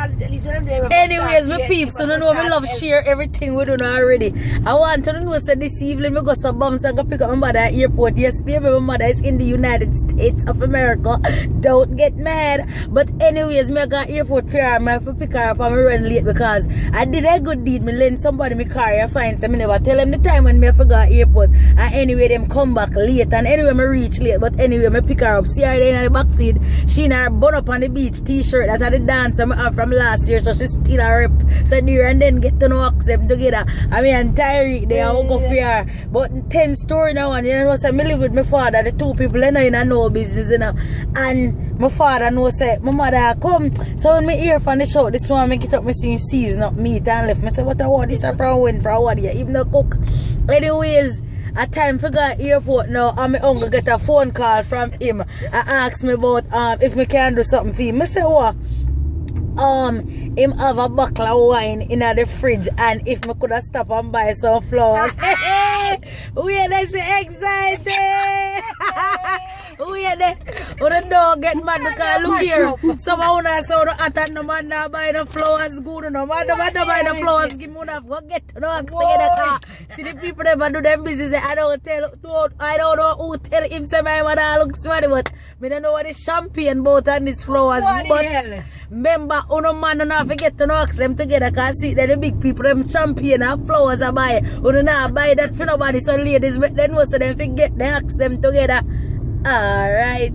Anyways, my peeps, so you know me love share everything we do already. I want to know say this evening me go some bums and go pick up my mother at airport. Yesterday my mother is in the United States of America. Don't get mad. But anyways, me got airport for her. I have to pick her up and me run late because I did a good deed. Me lend somebody my car I find so me never tell them the time when me forgot airport. And anyway them come back late and anyway me reach late. But anyway me pick her up. See her there in the back seat. She in her bun up on the beach t-shirt. That's the dance I have from last year. So she still a rip. So there and then get to know them together. I mean entire they I will go for her. But 10 story now and you know so me live with my father. The two people they know in no business you know. And my father knows say my mother come. So when me hear from the show this one me get up me seeing season up meat and left. Me say what I want this from when for what here. Even no cook. Anyways. A time for go airport now and my uncle get a phone call from him and ask me about if me can do something for him. I say what? Him have a bottle of wine in the fridge and if me could have stop and buy some flowers. We are so excited. We are there. The dog get mad because look here. Someone has saw the attack no man now buy the flowers good no man buy the flowers give me enough go get the dogs together car. See the people that do them business I don't know who tell him say my mother looks funny but me don't know what the champagne about and these flowers but remember no man don't have to get to ask them together because see that the big people them champagne and flowers I buy who not buy that for nobody so ladies make them know so them forget they ask them together. Alright.